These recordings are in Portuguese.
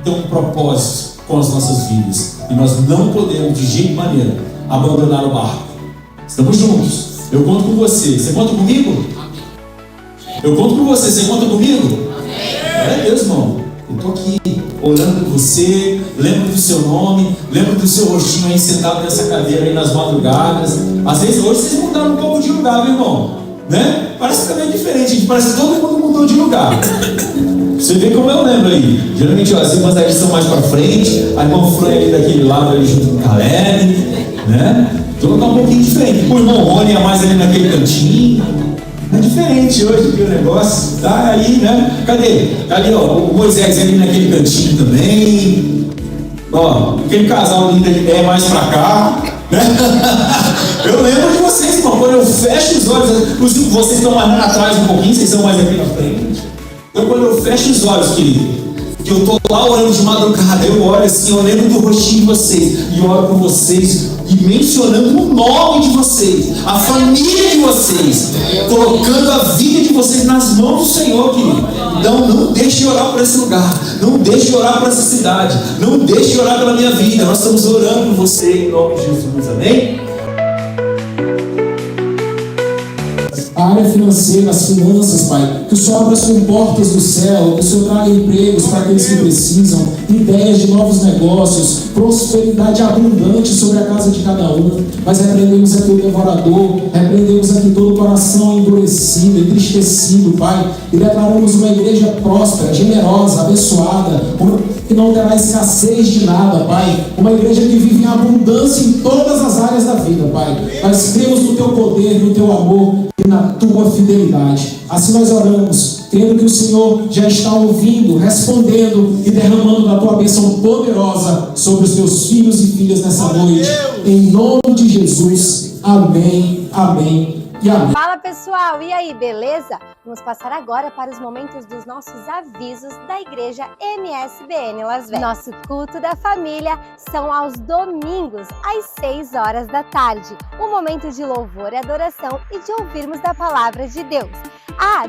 tem um propósito com as nossas vidas. E nós não podemos, de jeito e maneira, abandonar o barco. Estamos juntos. Eu conto com você. Você conta comigo? Eu conto com você. Você conta comigo? Glória a Deus, irmão. Eu estou aqui orando por você. Lembro do seu nome. Lembro do seu rostinho aí sentado nessa cadeira aí nas madrugadas. Às vezes hoje vocês mudaram um pouco de lugar, meu irmão, né? Parece que também é diferente, gente. Parece que todo mundo mudou de lugar. Você vê como eu lembro aí. Geralmente as irmãs da estão mais para frente. A irmã Fran ali daquele lado ali junto com o Caleb, né? Então tá um pouquinho diferente. O irmão Rony é mais ali naquele cantinho. É diferente hoje aqui o negócio, tá aí, né? Cadê? Tá ali, ó, o Moisés ali naquele cantinho também. Ó, aquele casal lindo ali é mais pra cá, né? Eu lembro de vocês, irmão, quando eu fecho os olhos, inclusive vocês estão mais lá atrás um pouquinho, vocês estão mais aqui na frente. Então quando eu fecho os olhos, querido, que eu tô lá orando de madrugada, eu olho assim, eu lembro do rostinho de vocês, e eu oro por vocês, e mencionando o nome de vocês, a família de vocês, colocando a vida de vocês nas mãos do Senhor, querido. Então não deixe de orar por esse lugar, não deixe de orar por essa cidade, não deixe de orar pela minha vida. Nós estamos orando por você em nome de Jesus, amém? A área financeira, as finanças, Pai, que o Senhor abra as comportas do céu, que o Senhor traga empregos para aqueles que precisam, ideias de novos negócios, prosperidade abundante sobre a casa de cada um. Mas repreendemos aqui o devorador, repreendemos aqui todo o coração endurecido, entristecido, Pai, e declaramos uma igreja próspera, generosa, abençoada, que não terá escassez de nada, Pai, uma igreja que vive em abundância em todas as áreas da vida, Pai. Nós cremos no Teu poder, no Teu amor e na Tua fidelidade. Assim nós oramos, crendo que o Senhor já está ouvindo, respondendo e derramando da Tua bênção poderosa sobre os Teus filhos e filhas nessa noite. Em nome de Jesus. Amém, amém e amém. Fala pessoal, e aí, beleza? Vamos passar agora para os momentos dos nossos avisos da Igreja MSBN Las Vegas. Nosso culto da família são aos domingos, às 6 horas da tarde. Um momento de louvor e adoração e de ouvirmos da palavra de Deus.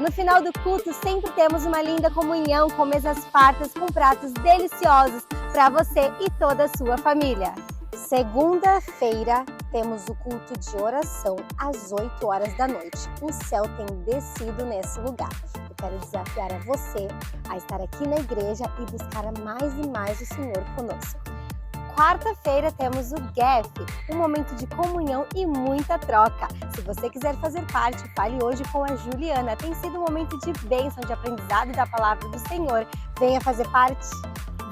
No final do culto sempre temos uma linda comunhão com mesas fartas com pratos deliciosos para você e toda a sua família. Segunda-feira temos o culto de oração às 8 horas da noite. O céu tem descido nesse lugar. Eu quero desafiar a você a estar aqui na igreja e buscar mais e mais o Senhor conosco. Quarta-feira temos o GAF, um momento de comunhão e muita troca. Se você quiser fazer parte, fale hoje com a Juliana. Tem sido um momento de bênção, de aprendizado da palavra do Senhor. Venha fazer parte.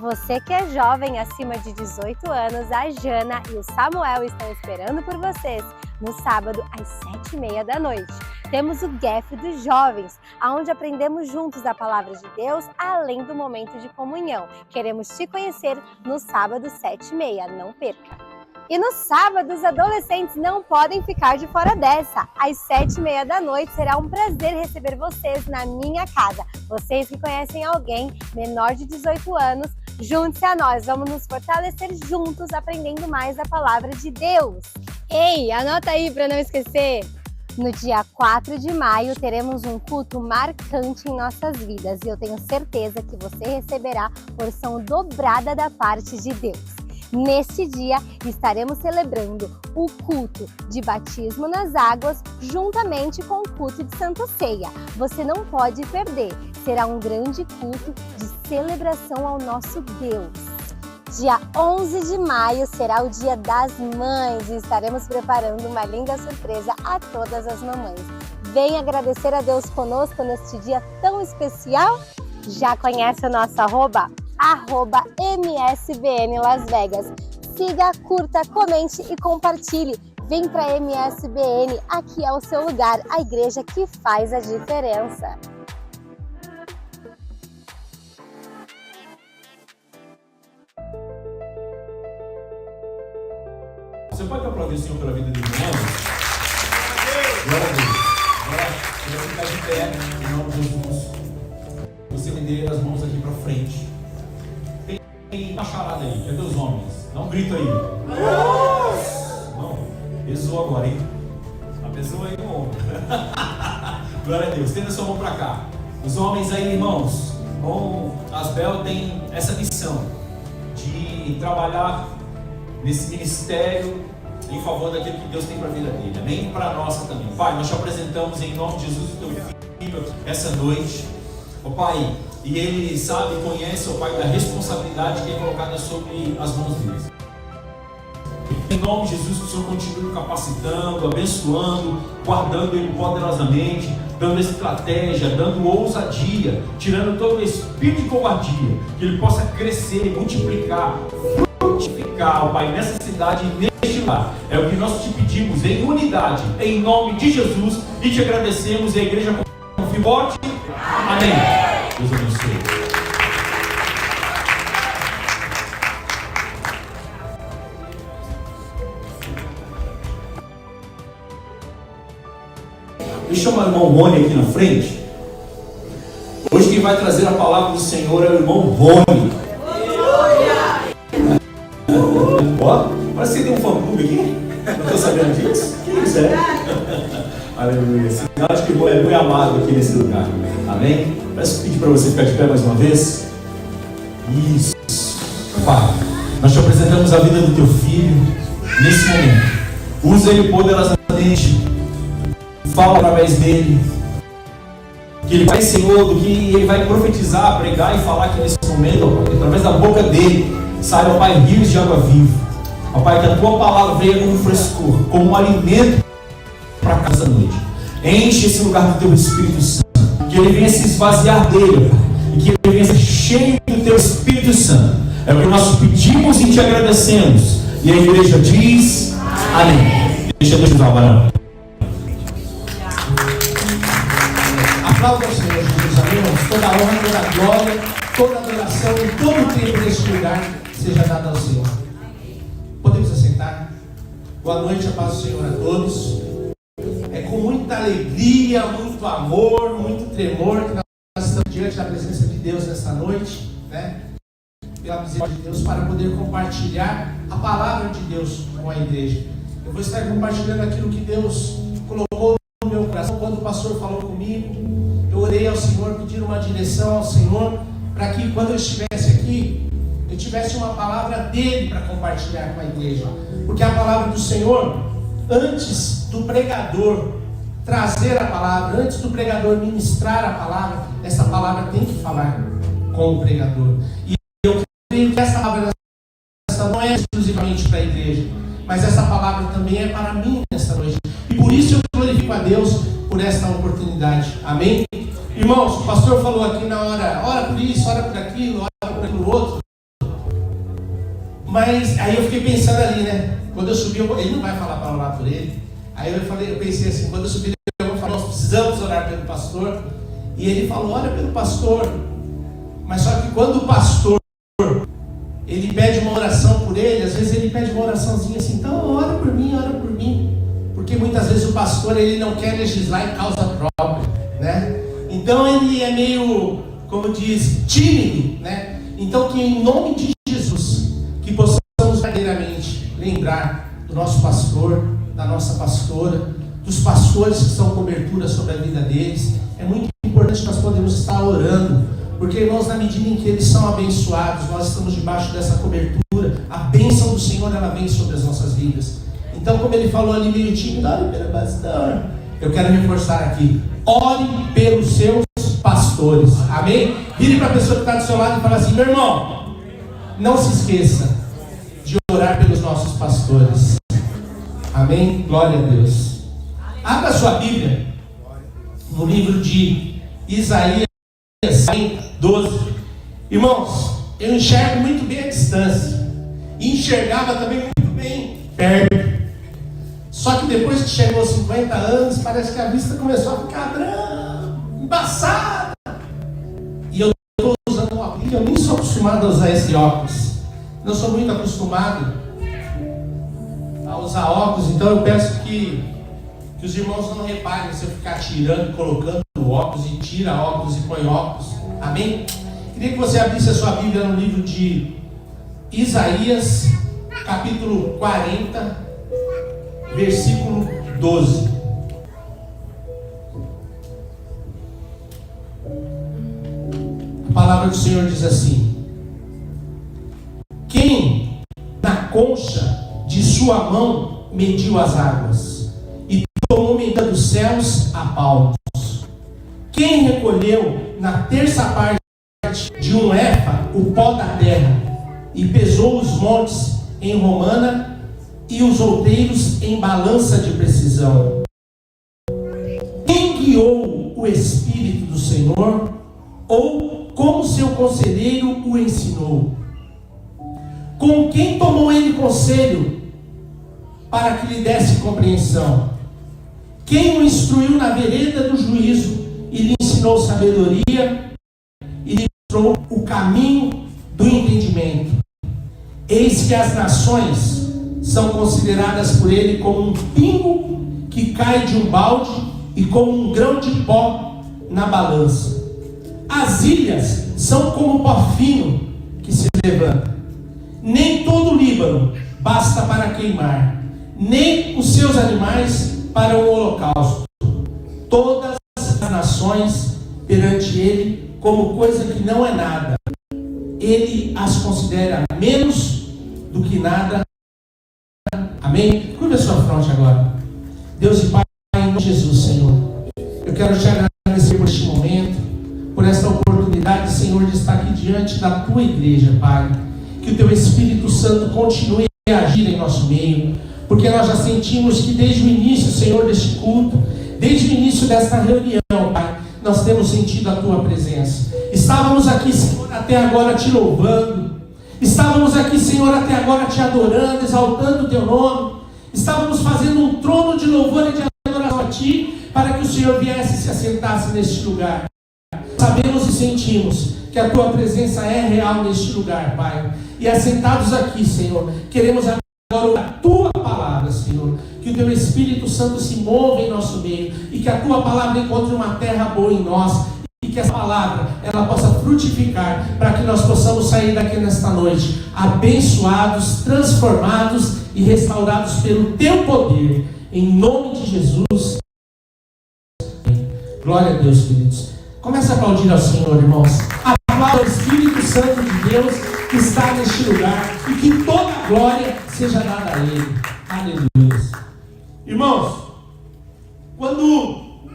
Você que é jovem, acima de 18 anos, a Jana e o Samuel estão esperando por vocês no sábado às 7h30 da noite. Temos o GAF dos jovens, onde aprendemos juntos a palavra de Deus, além do momento de comunhão. Queremos te conhecer no sábado 7h30, não perca! E no sábado, os adolescentes não podem ficar de fora dessa. Às 7h30 da noite, será um prazer receber vocês na minha casa. Vocês que conhecem alguém menor de 18 anos, junte-se a nós. Vamos nos fortalecer juntos, aprendendo mais a palavra de Deus. Ei, anota aí para não esquecer. No dia 4 de maio, teremos um culto marcante em nossas vidas. E eu tenho certeza que você receberá porção dobrada da parte de Deus. Neste dia, estaremos celebrando o culto de batismo nas águas, juntamente com o culto de Santa Ceia. Você não pode perder, será um grande culto de celebração ao nosso Deus. Dia 11 de maio será o Dia das Mães e estaremos preparando uma linda surpresa a todas as mamães. Venha agradecer a Deus conosco neste dia tão especial? Já conhece o nosso arroba MSBN Las Vegas. Siga, curta, comente e compartilhe. Vem para MSBN, aqui é o seu lugar, a igreja que faz a diferença. Você pode aplaudir o Senhor pela vida de irmão? Glória a Deus. Você ficar de pé, em nome de Jesus. Você vender as mãos aqui para frente. Tem uma charada aí, cadê os homens? Dá um grito aí. Não, pesou agora, hein? Pesou aí no ombro. Glória a Deus, tenda sua mão para cá. Os homens aí, irmãos, Bom, Asbel tem essa missão de trabalhar nesse ministério em favor daquilo que Deus tem para a vida dele, amém? E para a nossa também. Pai, nós te apresentamos em nome de Jesus, o teu filho, essa noite, ó Pai, e ele sabe e conhece, ó Pai, da responsabilidade que é colocada sobre as mãos dele. Em nome de Jesus, que o Senhor continue capacitando, abençoando, guardando ele poderosamente, dando estratégia, dando ousadia, tirando todo o espírito de covardia, que ele possa crescer, multiplicar, frutificar, ó Pai, nessa cidade e neste lar. É o que nós te pedimos em unidade, em nome de Jesus, e te agradecemos, e a igreja confia forte. Amém. Deus abençoe. Deixa eu chamar o irmão Rony aqui na frente. Hoje quem vai trazer a palavra do Senhor é o irmão Rony. Ó, parece que tem um fã-clube aqui. Não estou sabendo disso. Que isso é? Aleluia. Sinal de que o irmão é muito amado aqui nesse lugar. Amém? Peço pedir para você ficar de pé mais uma vez. Isso. Pai, nós te apresentamos a vida do teu filho nesse momento. Usa ele poderosamente. Fala através dele, que ele vai, Senhor, do que ele vai profetizar, pregar e falar aqui nesse momento, ó Pai, através da boca dele, sai, ó Pai, rios de água viva, ó Pai, que a tua palavra venha como um frescor, como um alimento para casa da noite. Enche esse lugar do teu Espírito Santo, que ele venha se esvaziar dele, ó Pai, e que ele venha ser cheio do teu Espírito Santo. É o que nós pedimos e te agradecemos. E a igreja diz amém. Deixa Deus te Abraão. Aplauda ao Senhor Jesus, amém? Toda a honra, toda a glória, toda a adoração e todo o tempo neste lugar seja dado ao Senhor. Podemos assentar? Boa noite, a paz do Senhor a todos. É com muita alegria, muito amor, muito tremor que nós estamos diante da presença de Deus nesta noite, né? Pela misericórdia de Deus, para poder compartilhar a palavra de Deus com a igreja. Eu vou estar compartilhando aquilo que Deus colocou no meu coração. Quando o pastor falou comigo, eu orei ao Senhor, pedindo uma direção ao Senhor, para que quando eu estivesse aqui, eu tivesse uma palavra dele para compartilhar com a igreja. Porque a palavra do Senhor, antes do pregador trazer a palavra, antes do pregador ministrar a palavra, essa palavra tem que falar com o pregador. E eu creio que essa palavra não é exclusivamente para a igreja, mas essa palavra também é para mim nesta noite. E por isso eu glorifico a Deus por esta oportunidade. Amém? Irmãos, o pastor falou aqui na hora, ora por isso, ora por aquilo, ora por aquilo outro. Mas aí eu fiquei pensando ali, né? Quando eu subi, ele não vai falar para orar por ele. Aí eu pensei assim, quando eu subi, eu vou falar, nós precisamos orar pelo pastor. E ele falou, ora pelo pastor. Mas só que quando o pastor, ele pede uma oração por ele, às vezes ele pede uma oraçãozinha assim, então ora por mim, ora por mim. Porque muitas vezes o pastor, ele não quer legislar em causa própria, né? Então ele é meio, como diz, tímido, né? Então que em nome de Jesus, que possamos verdadeiramente lembrar do nosso pastor, da nossa pastora, dos pastores que são cobertura sobre a vida deles. É muito importante nós podemos estar orando, porque, irmãos, na medida em que eles são abençoados, nós estamos debaixo dessa cobertura, a bênção do Senhor, ela vem sobre as nossas vidas. Então, como ele falou ali meio tímido, ore pelo pastor, eu quero reforçar aqui, ore pelos seus pastores, amém? Vire para a pessoa que está do seu lado e fala assim, meu irmão, não se esqueça de orar pelos nossos pastores, amém? Glória a Deus. Abra sua Bíblia no livro de Isaías 12. Irmãos, eu enxergo muito bem a distância e enxergava também muito bem perto. Só que depois que chegou aos 50 anos, parece que a vista começou a ficar branca, embaçada. E eu estou usando um óculos, eu nem sou acostumado a usar esse óculos. Não sou muito acostumado a usar óculos, então eu peço que os irmãos não reparem se eu ficar tirando, colocando óculos e tira óculos e põe óculos. Amém? Queria que você abrisse a sua Bíblia no livro de Isaías, capítulo 40, versículo 12. A A palavra do Senhor diz assim: quem na concha de sua mão mediu as águas e tomou medida dos céus a palmos? Quem recolheu na terça parte de um éfa o pó da terra e pesou os montes em romana e os outeiros em balança de precisão? Quem guiou o Espírito do Senhor, ou como seu conselheiro o ensinou? Com quem tomou ele conselho para que lhe desse compreensão? Quem o instruiu na vereda do juízo e lhe ensinou sabedoria e lhe mostrou o caminho do entendimento? Eis que as nações são consideradas por ele como um pingo que cai de um balde e como um grão de pó na balança. As ilhas são como pó fino que se levanta. Nem todo o Líbano basta para queimar, nem os seus animais para o holocausto. Todas as nações perante ele como coisa que não é nada. Ele as considera menos do que nada. Amém? Curva a sua fronte agora. Deus e Pai, em nome de Jesus, Senhor, eu quero te agradecer por este momento, por esta oportunidade, Senhor, de estar aqui diante da tua igreja, Pai. Que o teu Espírito Santo continue a agir em nosso meio, porque nós já sentimos que desde o início, Senhor, deste culto, desde o início desta reunião, Pai, nós temos sentido a tua presença. Estávamos aqui, Senhor, até agora te louvando. Estávamos aqui, Senhor, até agora te adorando, exaltando o teu nome. Estávamos fazendo um trono de louvor e de adoração a ti, para que o Senhor viesse e se assentasse neste lugar. Sabemos e sentimos que a tua presença é real neste lugar, Pai. E assentados aqui, Senhor, queremos agora ouvir a tua palavra, Senhor. Que o teu Espírito Santo se mova em nosso meio e que a tua palavra encontre uma terra boa em nós. E que essa palavra, ela possa frutificar, para que nós possamos sair daqui nesta noite abençoados, transformados e restaurados pelo teu poder. Em nome de Jesus. Glória a Deus, queridos. Comece a aplaudir ao Senhor, irmãos. Aplauda o Espírito Santo de Deus que está neste lugar e que toda a glória seja dada a Ele. Aleluia. Irmãos, quando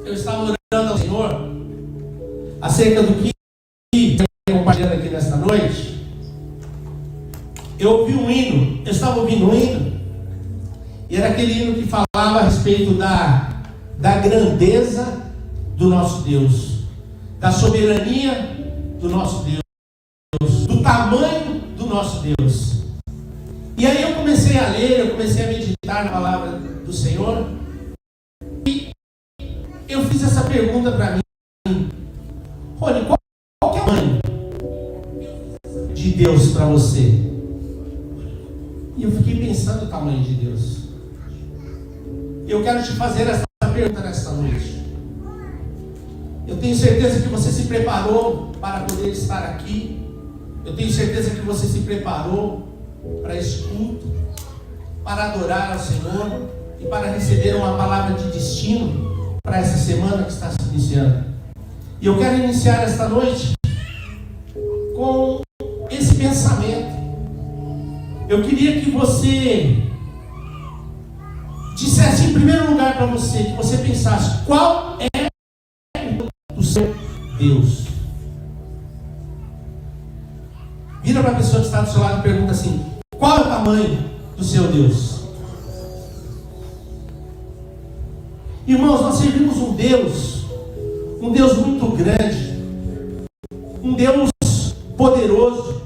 eu estava orando ao Senhor acerca do que compartilhando aqui nesta noite, eu ouvi um hino. Eu estava ouvindo um hino, e era aquele hino que falava a respeito da grandeza do nosso Deus, da soberania do nosso Deus, do tamanho do nosso Deus. E aí eu comecei a ler, eu comecei a meditar na palavra do Senhor, e eu fiz essa pergunta para mim: Rony, qual que é o tamanho de Deus para você? E eu fiquei pensando no tamanho de Deus. Eu quero te fazer essa pergunta nesta noite. Eu tenho certeza que você se preparou para poder estar aqui. Eu tenho certeza que você se preparou para este culto, para adorar ao Senhor e para receber uma palavra de destino para essa semana que está se iniciando. E eu quero iniciar esta noite com esse pensamento. Eu queria que você dissesse em primeiro lugar para você, que você pensasse: qual é o seu Deus? Vira para a pessoa que está do seu lado e pergunta assim: qual é o tamanho do seu Deus? Irmãos, nós servimos um Deus muito grande, um Deus poderoso,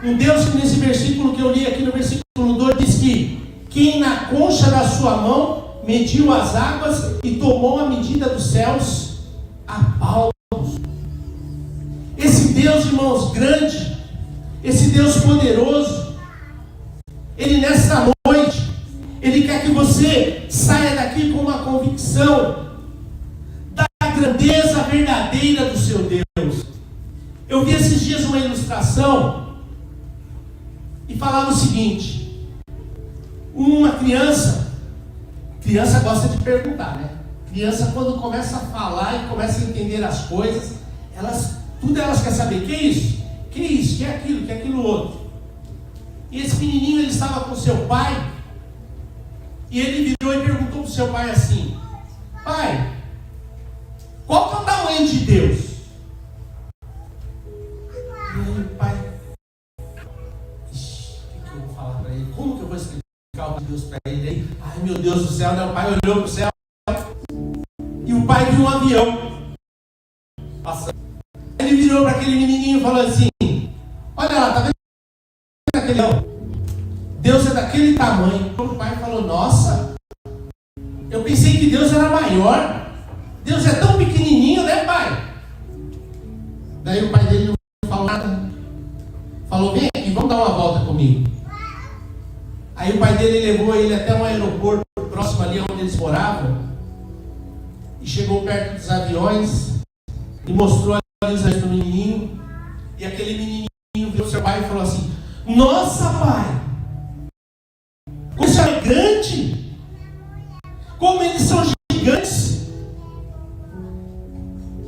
um Deus que nesse versículo que eu li aqui no versículo 2 diz que quem na concha da sua mão mediu as águas e tomou a medida dos céus a palmos. Esse Deus, irmãos, grande, esse Deus poderoso, Ele nessa noite, Ele quer que você saia daqui com uma convicção da grandeza verdadeira do seu Deus. Eu vi esses dias uma ilustração e falava o seguinte: uma criança gosta de perguntar, né? Criança, quando começa a falar e começa a entender as coisas, elas Tudo elas querem saber, que é isso? Que é isso? Que é aquilo? Que é aquilo outro? E esse menininho, ele estava com seu pai, e ele virou e perguntou para o seu pai assim: pai, qual que é o tamanho de Deus? E aí o pai, o que eu vou falar para ele? Como que eu vou explicar o Deus para ele? Aí, ai meu Deus do céu, né? O pai olhou para o céu, e o pai viu um avião passando. Ele virou para aquele menininho e falou assim: olha lá, tá vendo aquele avião? Deus é daquele tamanho. O pai falou: nossa, eu pensei que Deus era maior. Deus é tão pequenininho, né, pai? Daí o pai dele não falou nada. Falou: vem aqui, vamos dar uma volta comigo. Aí o pai dele levou ele até um aeroporto próximo ali onde eles moravam, e chegou perto dos aviões e mostrou ali os aviões do menininho. E aquele menininho viu seu pai e falou assim: nossa, pai, como isso é grande, como eles são gigantes.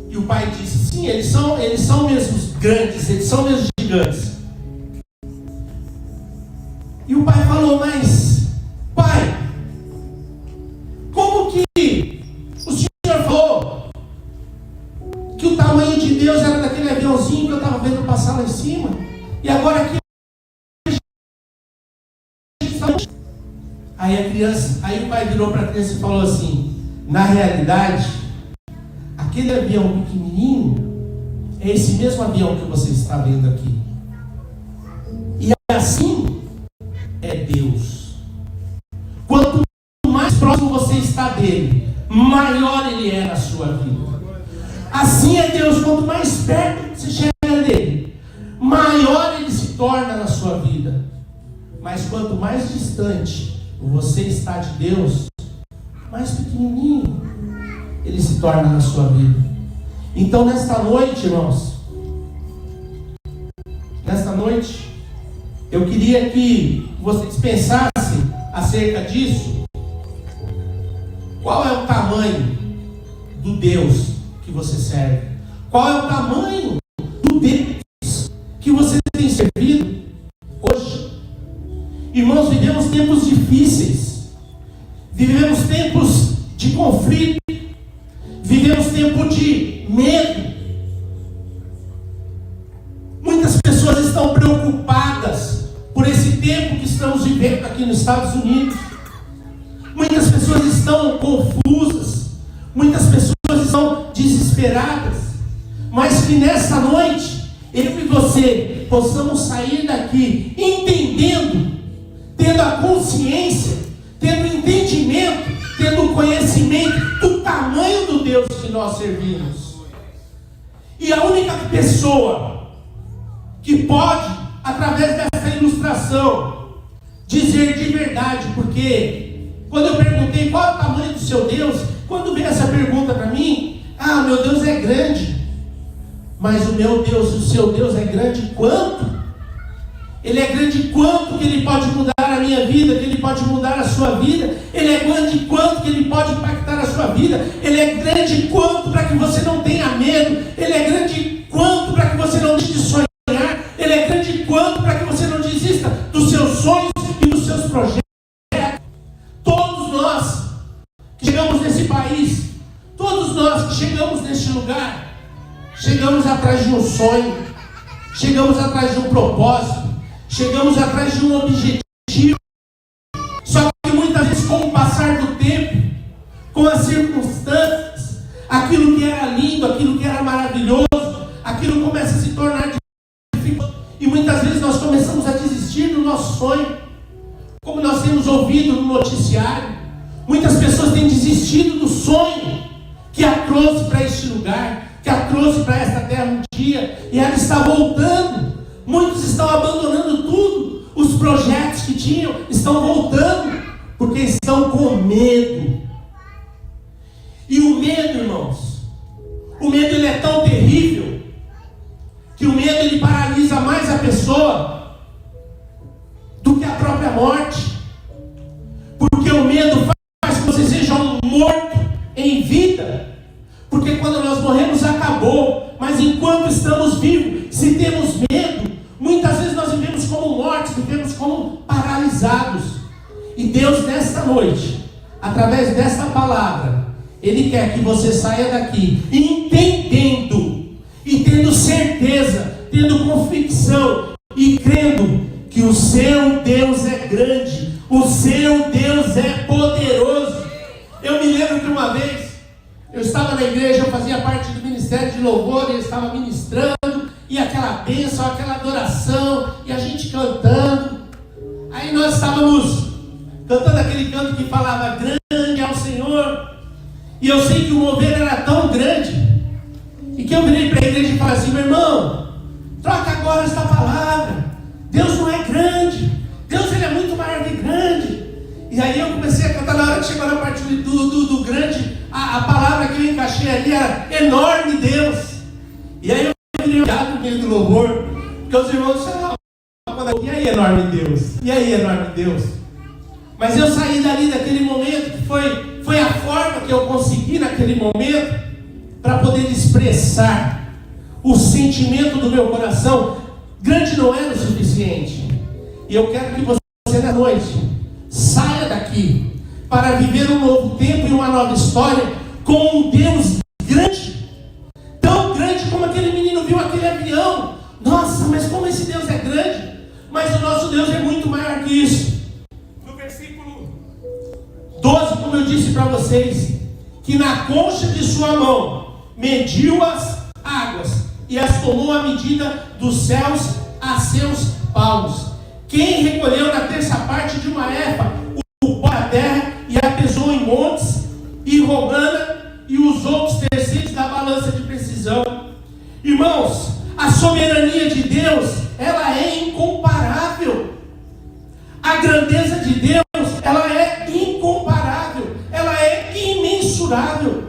E o pai disse: sim, eles são mesmo grandes, eles são mesmo gigantes. E o pai falou: mas, pai, como que o senhor falou que o tamanho de Deus era daquele aviãozinho que eu estava vendo passar lá em cima, e agora aqui? Aí o pai virou para a criança e falou assim: na realidade, aquele avião pequenininho é esse mesmo avião que você está vendo aqui. E assim é Deus. Quanto mais próximo você está dele, maior ele é na sua vida. Assim é Deus. Quanto mais perto você chega dele, maior ele se torna na sua vida. Mas quanto mais distante você está de Deus, mais pequenininho ele se torna na sua vida. Então nesta noite, irmãos, eu queria que vocês pensassem acerca disso. Qual é o tamanho do Deus que você serve? Qual é o tamanho do Deus que você tem servido hoje? Irmãos, vivemos tempos difíceis, vivemos tempos de conflito, vivemos tempo de medo. Muitas pessoas estão preocupadas por esse tempo que estamos vivendo aqui nos Estados Unidos. Muitas pessoas estão confusas, muitas pessoas estão desesperadas, mas que nessa noite, eu e você possamos sair daqui entendendo, tendo a consciência, tendo o entendimento, tendo o conhecimento do tamanho do Deus que nós servimos. E a única pessoa que pode, através dessa ilustração, dizer de verdade, porque quando eu perguntei qual é o tamanho do seu Deus, quando veio essa pergunta para mim, meu Deus é grande, mas o meu Deus, o seu Deus é grande quanto? Ele é grande quanto que ele pode mudar a minha vida, que ele pode mudar a sua vida. Ele é grande quanto que ele pode impactar a sua vida. Ele é grande quanto para que você não tenha medo. Ele é grande quanto para que você não deixe de sonhar. Ele é grande quanto para que você não desista dos seus sonhos e dos seus projetos. Todos nós que chegamos nesse país, todos nós que chegamos neste lugar, chegamos atrás de um sonho, chegamos atrás de um propósito, chegamos atrás de um objetivo. Só que muitas vezes, com o passar do tempo, com as circunstâncias, aquilo que era lindo, aquilo que era maravilhoso, aquilo começa a se tornar difícil. E muitas vezes nós começamos a desistir do nosso sonho. Como nós temos ouvido no noticiário, muitas pessoas têm desistido do sonho que a trouxe para este lugar, que a trouxe para esta terra um dia, e ela está voltando. Muitos estão abandonando tudo, os projetos que tinham estão voltando, porque estão com medo. E o medo, irmãos, o medo ele é tão terrível, que o medo ele paralisa mais a pessoa do que a própria morte. Porque o medo faz com que você seja um morto em vida. Porque quando nós morremos acabou, mas enquanto estamos vivos, se temos medo, muitas vezes nós vivemos como mortos, vivemos como paralisados. E Deus, nesta noite, através desta palavra, Ele quer que você saia daqui entendendo e tendo certeza, tendo convicção e crendo que o seu Deus é grande, o seu Deus é poderoso. Eu me lembro que uma vez eu estava na igreja, eu fazia parte do ministério de louvor, e eu estava ministrando, e aquela bênção, aquela adoração, e a gente cantando. Aí nós estávamos cantando aquele canto que falava: grande é o Senhor. E eu sei que o mover era tão grande, e que eu virei para a igreja e falei assim: meu irmão, troca agora esta palavra. Deus não é grande, Deus ele é muito maior que grande. E aí eu comecei a cantar. Na hora que chegou na parte do grande, a palavra que eu encaixei ali era enorme Deus. E aí eu virei olhado no meio do louvor, porque os irmãos disseram: e aí enorme Deus? E aí enorme Deus? Mas eu saí dali daquele momento, que foi a forma que eu consegui naquele momento, para poder expressar o sentimento do meu coração. Grande não era o suficiente. E eu quero que você, na noite, saia daqui para viver um novo tempo e uma nova história com um Deus grande, tão grande como aquele menino viu aquele avião. Nossa, mas como esse Deus é grande! Mas o nosso Deus é muito maior que isso. No versículo 12, como eu disse para vocês, que na concha de sua mão mediu as águas e as tomou à medida dos céus a seus palmos. Quem recolheu na terça parte de uma efa o pó da terra e a pesou em montes e romana e os outros terceiros da balança de precisão. Irmãos, a soberania de Deus, ela é incomparável. A grandeza de Deus, ela é incomparável, ela é imensurável.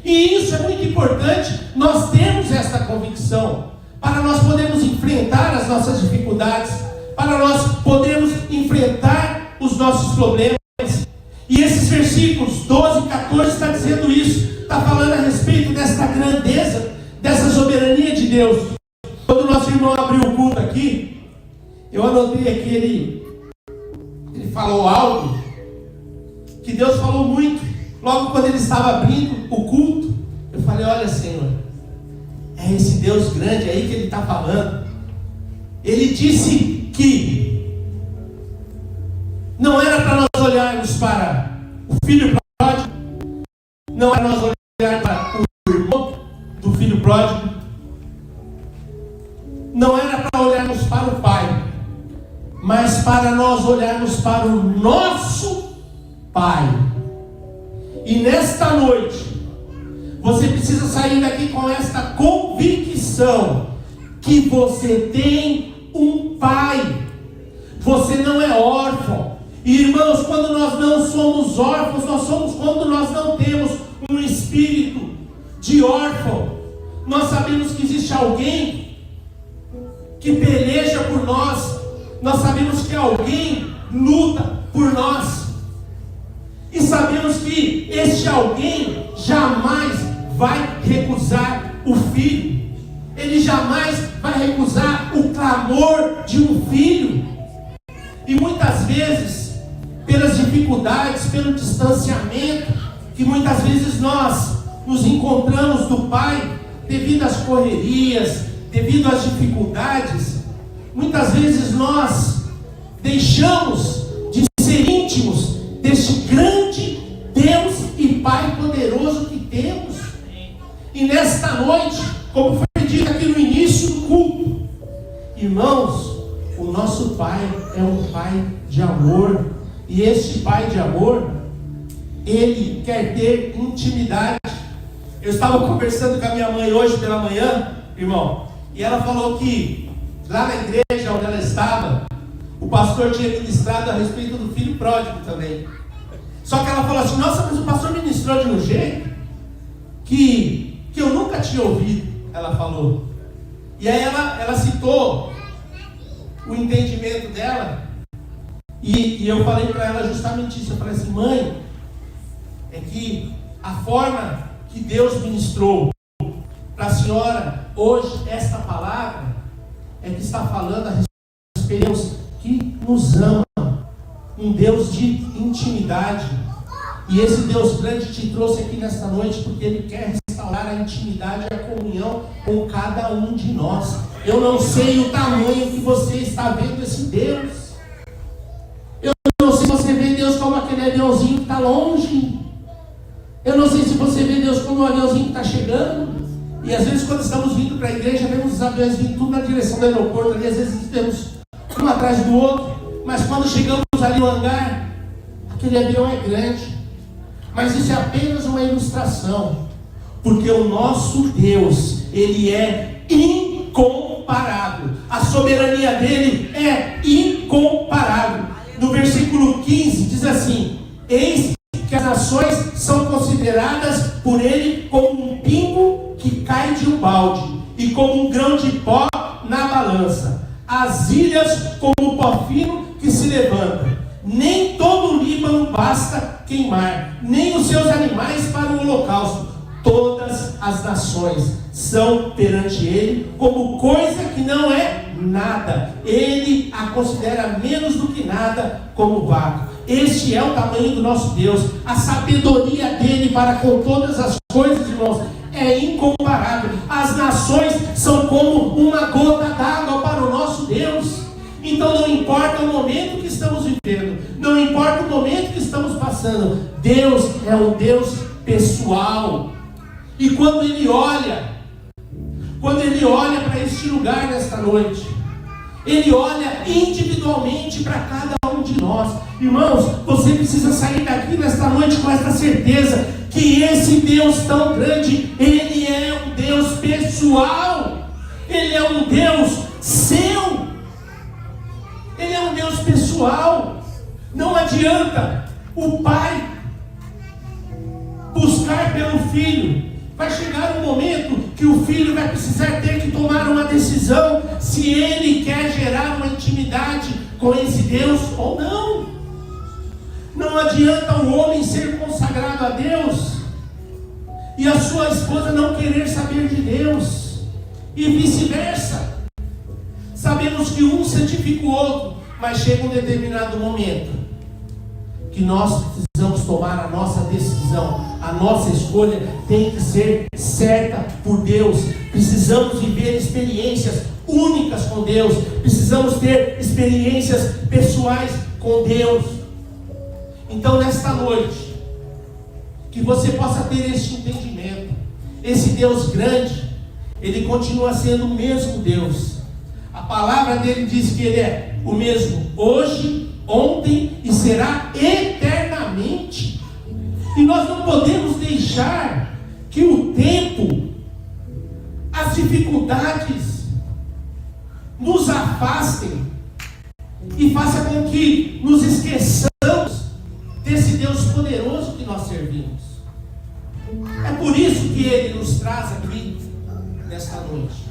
E isso é muito importante, nós temos esta convicção, para nós podermos enfrentar as nossas dificuldades, para nós podermos enfrentar os nossos problemas. E esses versículos 12 e 14 está dizendo isso, está falando a respeito desta grandeza, dessa soberania de Deus. Quando o nosso irmão abriu o culto aqui, eu anotei aqui, ele falou algo que Deus falou muito. Logo quando ele estava abrindo o culto, eu falei: olha, Senhor, é esse Deus grande aí que ele está falando. Ele disse que não era para nós olharmos para o filho pródigo, não era para nós olharmos para o irmão do filho pródigo, não era para olharmos para o pai, mas para nós olharmos para o nosso Pai. E nesta noite, você precisa sair daqui com esta convicção que você tem um Pai. Você não é órfão. E irmãos, quando nós não somos órfãos, nós somos quando nós não temos um espírito de órfão. Nós sabemos que existe alguém que peleja por nós. Nós sabemos que alguém luta por nós. E sabemos que este alguém jamais vai recusar o filho. Ele jamais vai recusar o clamor de um filho. E muitas vezes, pelas dificuldades, pelo distanciamento, que muitas vezes nós nos encontramos do Pai, devido às correrias, devido às dificuldades, muitas vezes nós deixamos de ser íntimos deste grande Deus e Pai poderoso que temos. E nesta noite, como foi dito aqui no início do culto, irmãos, o nosso Pai é um Pai de amor. E este Pai de amor, Ele quer ter intimidade. Eu estava conversando com a minha mãe hoje pela manhã, irmão, e ela falou que lá na igreja onde ela estava, o pastor tinha ministrado a respeito do filho pródigo também. Só que ela falou assim: nossa, mas o pastor ministrou de um jeito que eu nunca tinha ouvido. Ela falou. E aí ela citou o entendimento dela. E eu falei para ela justamente isso. Eu falei assim: mãe, é que a forma que Deus ministrou para a senhora, hoje, esta palavra é que está falando a respeito de Deus que nos ama, um Deus de intimidade. E esse Deus grande te trouxe aqui nesta noite porque Ele quer restaurar a intimidade e a comunhão com cada um de nós. Eu não sei o tamanho que você está vendo esse Deus. Eu não sei se você vê Deus como aquele aviãozinho que está longe. Eu não sei se você vê Deus como um aviãozinho que está chegando. E às vezes quando estamos vindo para a igreja, vemos os aviões vindo tudo na direção do aeroporto ali, às vezes temos um atrás do outro, mas quando chegamos ali no hangar, aquele avião é grande. Mas isso é apenas uma ilustração, porque o nosso Deus, Ele é incomparável. A soberania dele é incomparável. No versículo 15 diz assim: eis que as nações são consideradas por Ele como um pingo que cai de um balde, e como um grão de pó na balança. As ilhas como pó fino que se levanta. Nem todo o Líbano basta queimar, nem os seus animais para o holocausto. Todas as nações são perante Ele como coisa que não é nada. Ele a considera menos do que nada, como vaca. Este é o tamanho do nosso Deus. A sabedoria dele para com todas as coisas, irmãos, é incomparável. As nações são como uma gota d'água para o nosso Deus. Então não importa o momento que estamos vivendo, não importa o momento que estamos passando, Deus é um Deus pessoal. E quando Ele olha para este lugar nesta noite, Ele olha individualmente para cada um de nós. Irmãos, você precisa sair daqui nesta noite com esta certeza que esse Deus tão grande, Ele é um Deus pessoal. Ele é um Deus seu. Ele é um Deus pessoal. Não adianta o pai buscar pelo filho. Vai chegar um momento que o filho vai precisar ter que tomar uma decisão se ele quer gerar uma intimidade com esse Deus ou não. Não adianta o homem ser consagrado a Deus e a sua esposa não querer saber de Deus, e vice-versa. Sabemos que um santifica o outro, mas chega um determinado momento que nós precisamos tomar a nossa decisão. A nossa escolha tem que ser certa por Deus. Precisamos viver experiências únicas com Deus. Precisamos ter experiências pessoais com Deus. Então nesta noite, que você possa ter esse entendimento. Esse Deus grande, Ele continua sendo o mesmo Deus. A palavra dele diz que Ele é o mesmo hoje, ontem e será eternamente. E nós não podemos deixar que o tempo, as dificuldades nos afastem e faça com que nos esqueçamos desse Deus poderoso que nós servimos. É por isso que Ele nos traz aqui nesta noite.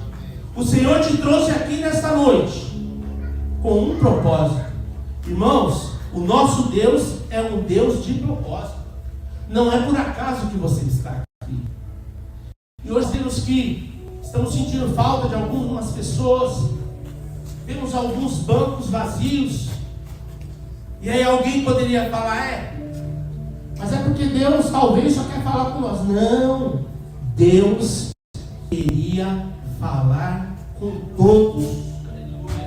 O Senhor te trouxe aqui nesta noite com um propósito. Irmãos, o nosso Deus é um Deus de propósito. Não é por acaso que você está aqui. E hoje temos que estamos sentindo falta de algumas pessoas. Temos alguns bancos vazios. E aí alguém poderia falar, mas é porque Deus talvez só quer falar com nós. Não, Deus queria falar com todos.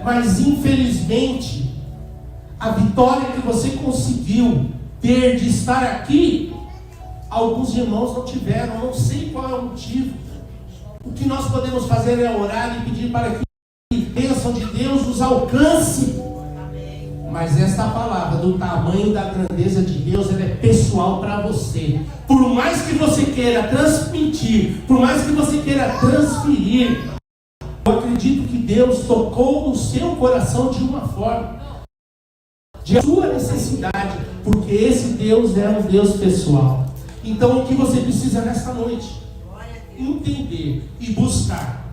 Mas infelizmente, a vitória que você conseguiu ter de estar aqui, alguns irmãos não tiveram. Não sei qual é o motivo. O que nós podemos fazer é orar e pedir para que a bênção de Deus nos alcance. Mas esta palavra do tamanho da grandeza de Deus, ela é pessoal para você. Por mais que você queira transmitir, por mais que você queira transferir, eu acredito que Deus tocou no seu coração de uma forma, de sua necessidade, porque esse Deus é um Deus pessoal. Então o que você precisa nesta noite? Entender e buscar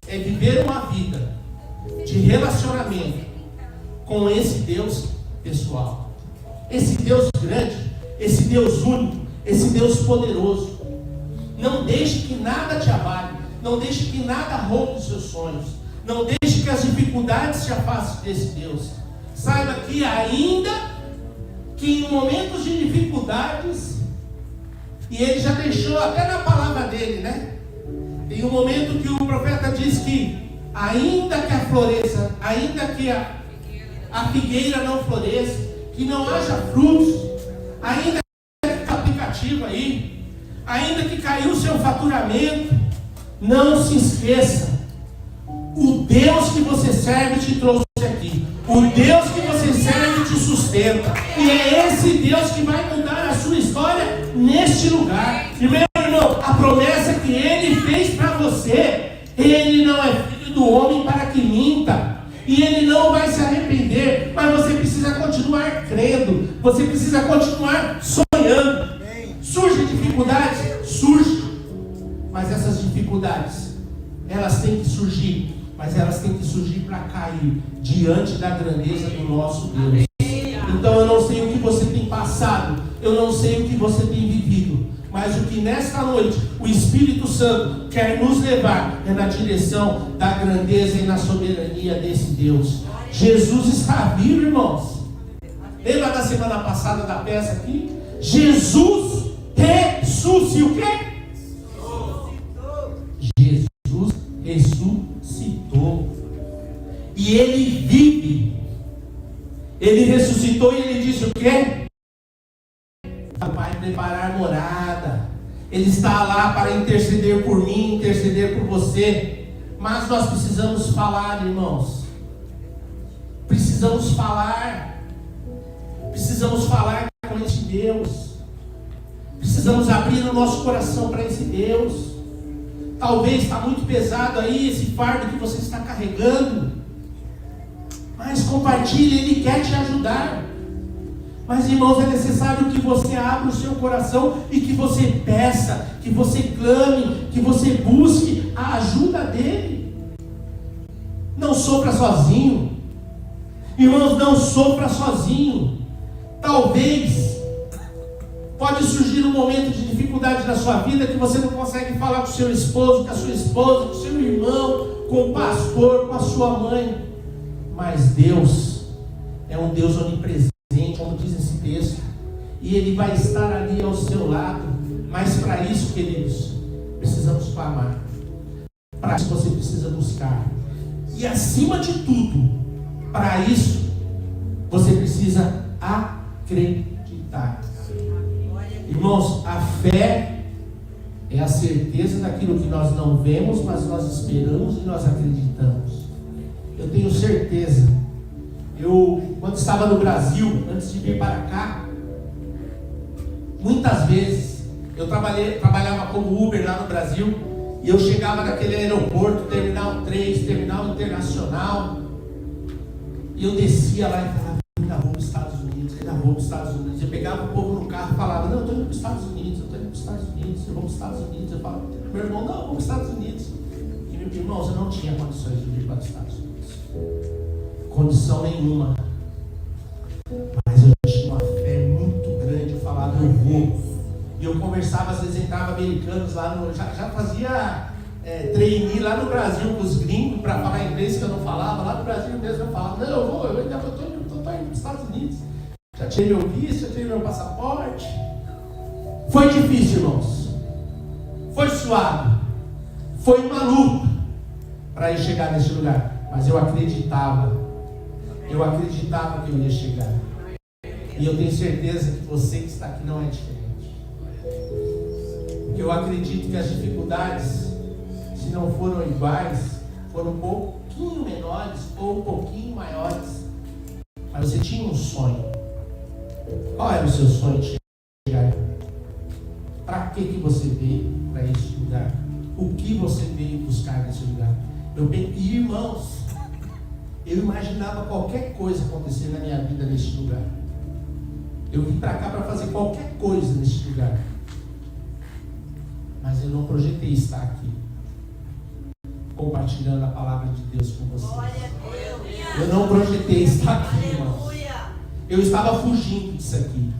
é viver uma vida de relacionamento com esse Deus pessoal, esse Deus grande, esse Deus único, esse Deus poderoso. Não deixe que nada te abale. Não deixe que nada roube os seus sonhos. Não deixe que as dificuldades te afastem desse Deus. Saiba que ainda que em momentos de dificuldades, e ele já deixou até na palavra dele, né? Tem um momento que o profeta diz que ainda que a floresça, ainda que a figueira não floresça, que não haja frutos, ainda que está aplicativo aí, ainda que caiu o seu faturamento, não se esqueça, o Deus que você serve te trouxe aqui, o Deus que você serve te sustenta, e é esse Deus que vai mudar a sua história neste lugar. E meu irmão, a promessa que Ele fez para você, Ele não é filho do homem para que minta, e Ele não vai se arrepender, mas você precisa continuar crendo, você precisa continuar sonhando. Surgem dificuldades? Surge, mas essas dificuldades, elas têm que surgir, mas elas têm que surgir para cair diante da grandeza do nosso Deus. Então eu não sei o que você tem passado, eu não sei o que você tem vivido, mas o que nesta noite o Espírito Santo quer nos levar é na direção da grandeza e na soberania desse Deus. Jesus está vivo, irmãos. Lembra da semana passada da peça aqui? Jesus ressuscitou. O quê? Jesus ressuscitou. E Ele vive. Ele ressuscitou e Ele disse o quê? Vai preparar morada. Ele está lá para interceder por mim, interceder por você. Mas nós precisamos falar, irmãos. Precisamos falar. Precisamos falar com esse Deus. Precisamos abrir o nosso coração para esse Deus. Talvez está muito pesado aí esse fardo que você está carregando. Mas compartilhe, Ele quer te ajudar. Mas irmãos, é necessário que você abra o seu coração e que você peça, que você clame, que você busque a ajuda dEle. Não sofra sozinho. Irmãos, não sofra sozinho. Talvez pode surgir um momento de dificuldade na sua vida que você não consegue falar com o seu esposo, com a sua esposa, com o seu irmão, com o pastor, com a sua mãe. Mas Deus é um Deus onipresente, como diz esse texto, e Ele vai estar ali ao seu lado. Mas para isso, queridos, precisamos clamar. Para isso você precisa buscar. E acima de tudo, para isso você precisa acreditar. Irmãos, a fé é a certeza daquilo que nós não vemos, mas nós esperamos e nós acreditamos. Eu tenho certeza. Quando estava no Brasil, antes de vir para cá, muitas vezes eu trabalhava como Uber lá no Brasil, e eu chegava naquele aeroporto, Terminal 3, Terminal Internacional, e eu descia lá e falava: ainda vou para os Estados Unidos, ainda vou para os Estados Unidos. Eu pegava o povo no carro e falava: não, eu estou indo para os Estados Unidos, eu estou indo para os Estados Unidos, eu vou para os Estados Unidos. Eu falava: meu irmão, não, eu vou para os Estados Unidos. E irmãos, eu não tinha condições de vir para os Estados Unidos. Condição nenhuma. Mas eu tinha uma fé muito grande. Eu falava: eu vou. E eu conversava, às vezes entrava americanos lá, já fazia trainee lá no Brasil com os gringos para falar inglês que eu não falava. Lá no Brasil mesmo eu falava: não, eu vou, eu ainda estou indo para os Estados Unidos. Já tirei meu visto, já tirei meu passaporte. Foi difícil, irmãos. Foi suave. Foi uma luta para ir chegar nesse lugar. Mas eu acreditava. Eu acreditava que eu ia chegar. E eu tenho certeza que você que está aqui não é diferente. Porque eu acredito que as dificuldades, se não foram iguais, foram um pouquinho menores ou um pouquinho maiores. Mas você tinha um sonho. Qual era o seu sonho de chegar? Para que você veio para esse lugar? O que você veio buscar nesse lugar? E irmãos, eu imaginava qualquer coisa acontecer na minha vida neste lugar. Eu vim para cá para fazer qualquer coisa neste lugar. Mas eu não projetei estar aqui compartilhando a palavra de Deus com vocês. Eu não projetei estar aqui, irmãos. Eu estava fugindo disso aqui.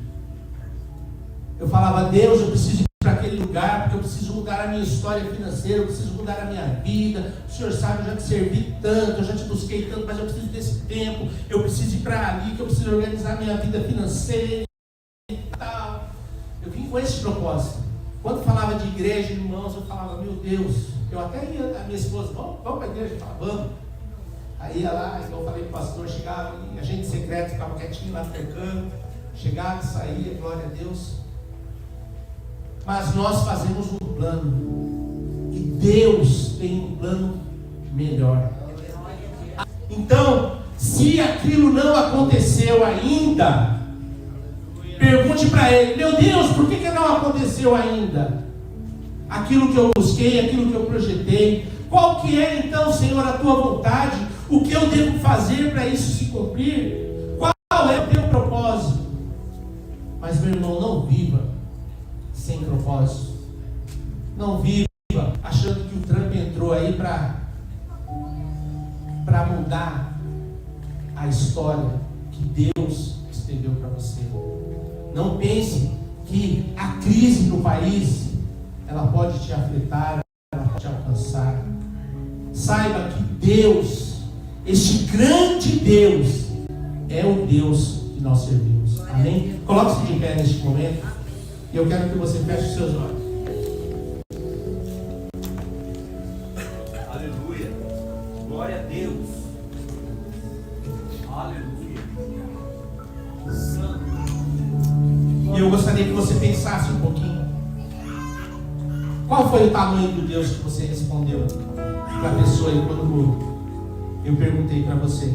Eu falava: Deus, eu preciso ir para aquele naquele lugar, porque eu preciso mudar a minha história financeira, eu preciso mudar a minha vida. O Senhor sabe, eu já te servi tanto, eu já te busquei tanto, mas eu preciso desse tempo, eu preciso ir para ali, que eu preciso organizar a minha vida financeira e tal. Eu vim com esse propósito. Quando falava de igreja, irmãos, eu falava, meu Deus, eu até ia, a minha esposa, vamos para a igreja? Eu falava, vamos. Aí ia lá, então eu falei para o pastor, chegava, agente secreto ficava quietinho lá cercando, chegava e saía, glória a Deus. Mas nós fazemos um plano, e Deus tem um plano melhor. Então, se aquilo não aconteceu ainda, pergunte para ele, meu Deus, por que não aconteceu ainda? Aquilo que eu busquei, aquilo que eu projetei, qual que é então, Senhor, a tua vontade? O que eu devo fazer para isso se cumprir? Qual é o teu propósito? Mas, meu irmão, não viva sem propósito. Não viva achando que o Trump entrou aí para mudar a história que Deus escreveu para você. Não pense que a crise no país ela pode te afetar, ela pode te alcançar. Saiba que Deus, este grande Deus, é o Deus que nós servimos. Amém? Coloque-se de pé neste momento. E eu quero que você feche os seus olhos. Aleluia. Glória a Deus. Aleluia. Santo. E eu gostaria que você pensasse um pouquinho. Qual foi o tamanho do Deus que você respondeu para a pessoa aí quando eu perguntei para você?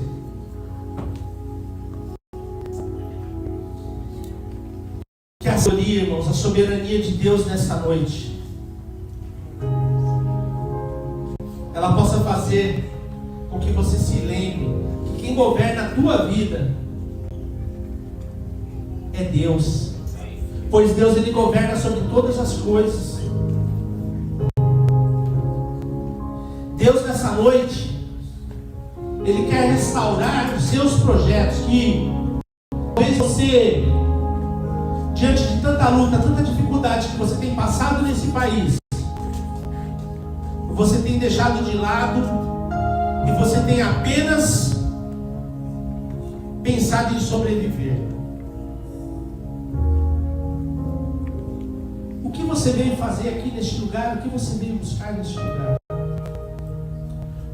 Que a sabedoria, irmãos, a soberania de Deus nessa noite, ela possa fazer com que você se lembre que quem governa a tua vida é Deus, pois Deus ele governa sobre todas as coisas. Deus nessa noite ele quer restaurar os seus projetos que talvez você, diante de tanta luta, tanta dificuldade que você tem passado nesse país, você tem deixado de lado e você tem apenas pensado em sobreviver. O que você veio fazer aqui neste lugar? O que você veio buscar neste lugar?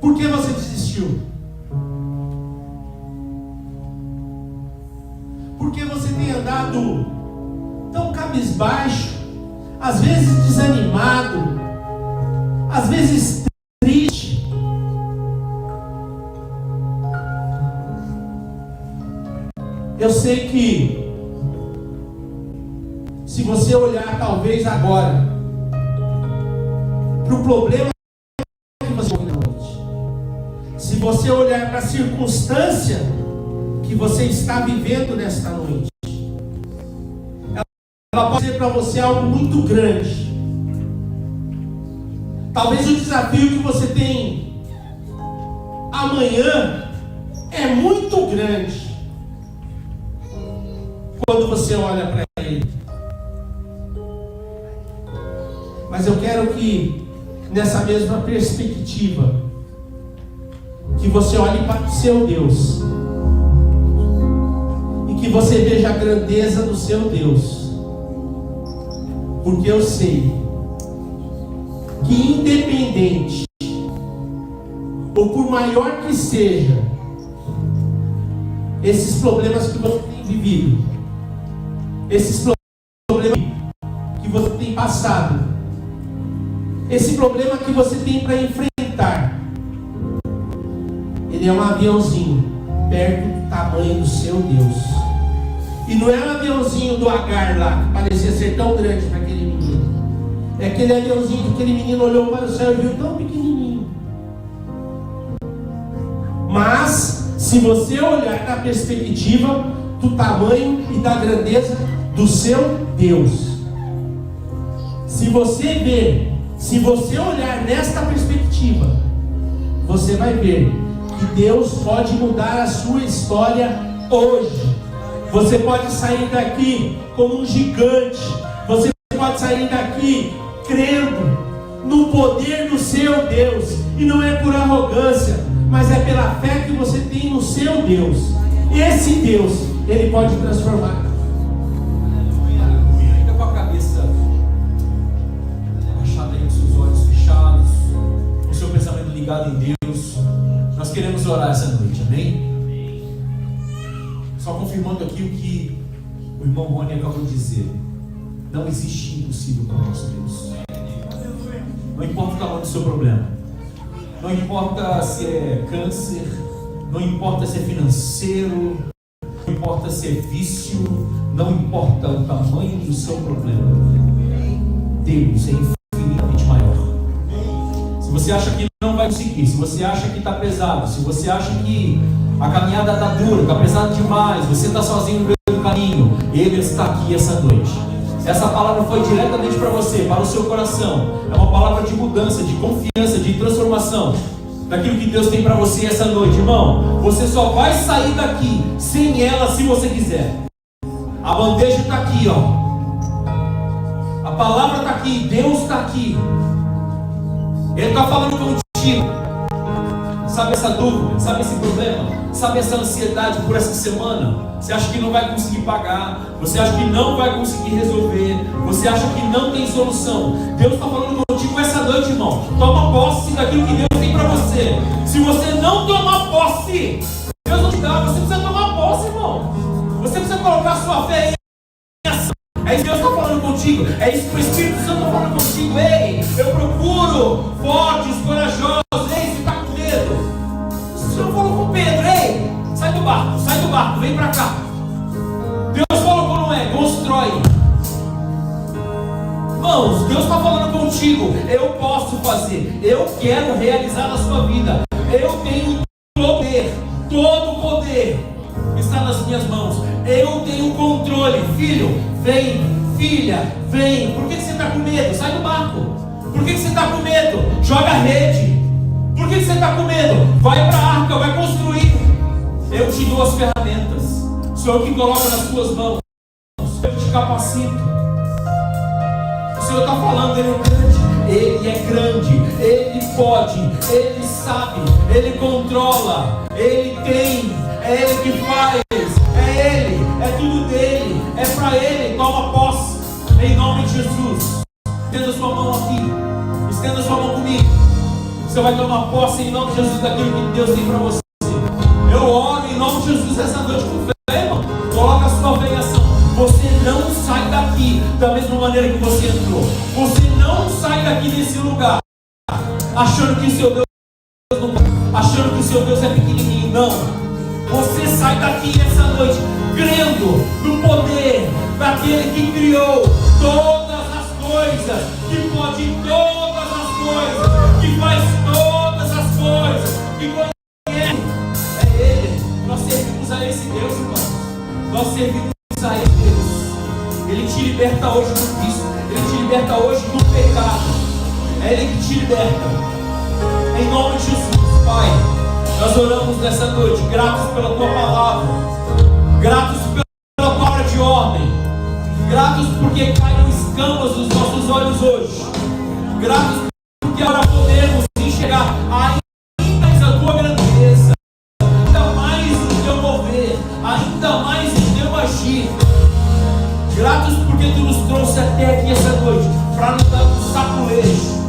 Por que você desistiu? Por que você tem andado tão cabisbaixo, às vezes desanimado, às vezes triste? Eu sei que se você olhar talvez agora para o problema que você tem na noite, se você olhar para a circunstância que você está vivendo nesta noite, ela pode ser para você algo muito grande. Talvez o desafio que você tem amanhã é muito grande quando você olha para ele. Mas eu quero que nessa mesma perspectiva que você olhe para o seu Deus e que você veja a grandeza do seu Deus, porque eu sei que independente ou por maior que seja esses problemas que você tem vivido, esses problemas que você tem passado, esse problema que você tem para enfrentar, ele é um aviãozinho perto do tamanho do seu Deus. E não é um aviãozinho do Agar lá, que parecia ser tão grande para aquele menino. É aquele aviãozinho que aquele menino olhou para o céu e viu tão pequenininho. Mas, se você olhar na perspectiva do tamanho e da grandeza do seu Deus, se você olhar nesta perspectiva, você vai ver que Deus pode mudar a sua história hoje. Você pode sair daqui como um gigante. Você pode sair daqui crendo no poder do seu Deus. E não é por arrogância, mas é pela fé que você tem no seu Deus. Esse Deus, Ele pode transformar. Aleluia. Ainda com a cabeça abaixada aí, com seus olhos fechados, com o seu pensamento ligado em Deus, nós queremos orar essa noite, amém? Só confirmando aqui o que o irmão Rony acabou de dizer: não existe impossível para o nosso Deus. Não importa o tamanho do seu problema, não importa se é câncer, não importa se é financeiro, não importa se é vício, não importa o tamanho do seu problema, Deus é infinitamente maior. Se você acha que não vai conseguir, se você acha que está pesado, se você acha que a caminhada está dura, está pesada demais, você está sozinho no meio do caminho, Ele está aqui essa noite. Essa palavra foi diretamente para você, para o seu coração. É uma palavra de mudança, de confiança, de transformação daquilo que Deus tem para você essa noite, irmão. Você só vai sair daqui sem ela se você quiser. A bandeja está aqui, ó. A palavra está aqui, Deus está aqui. Ele está falando contigo. Sabe essa dúvida? Sabe esse problema? Sabe essa ansiedade por essa semana? Você acha que não vai conseguir pagar? Você acha que não vai conseguir resolver? Você acha que não tem solução? Deus está falando contigo essa noite, irmão. Toma posse daquilo que Deus tem para você. Se você não tomar posse, Deus não te dá. Você precisa tomar posse, irmão. Você precisa colocar sua fé em ação. É isso que Deus está falando contigo. É isso que o Espírito Santo está falando contigo. Ei, eu procuro fortes, corajosos. Ei, você está com medo? Você não falou com Pedro, ei, sai do barco, vem pra cá. Deus colocou Noé, constrói. Irmãos, Deus está falando contigo. Eu posso fazer, eu quero realizar na sua vida. Eu tenho poder, todo o poder está nas minhas mãos. Eu tenho controle. Filho, vem, filha, vem. Por que você está com medo? Sai do barco. Por que você está com medo? Joga a rede. Por que você está com medo? Vai para a arca, vai construir. Eu te dou as ferramentas. Sou eu que coloco nas tuas mãos. Eu te capacito. O Senhor está falando, Ele é grande. Ele é grande. Ele pode. Ele sabe. Ele controla. Ele tem. É Ele que faz. É Ele. É tudo dele. É para Ele. Toma posse. Em nome de Jesus. Estenda sua mão aqui. Estenda sua mão comigo. Você vai tomar posse em nome de Jesus daquilo que Deus tem para você. Eu oro em nome de Jesus essa noite com fé, irmão. Coloca a sua fé em ação. Você não sai daqui da mesma maneira que você entrou. Você não sai daqui desse lugar achando que o seu Deus não, achando que o seu Deus é pequenininho. Não. Você sai daqui essa noite crendo no poder daquele que criou todas as coisas, que pode todas as coisas, que faz todas as coisas, que conhece. É Ele. Nós servimos a esse Deus, irmãos. Nós servimos a esse Deus. Ele te liberta hoje do vício. Ele te liberta hoje do pecado. É Ele que te liberta. Em nome de Jesus, Pai, nós oramos nessa noite, gratos pela Tua palavra, gratos pela palavra de ordem, gratos porque caíram escamas dos nossos olhos hoje, gratos porque agora podemos enxergar ainda mais a Tua grandeza, ainda mais o Teu mover, ainda mais o Teu agir. Gratos porque Tu nos trouxe até aqui essa noite para nos dar um saculejo,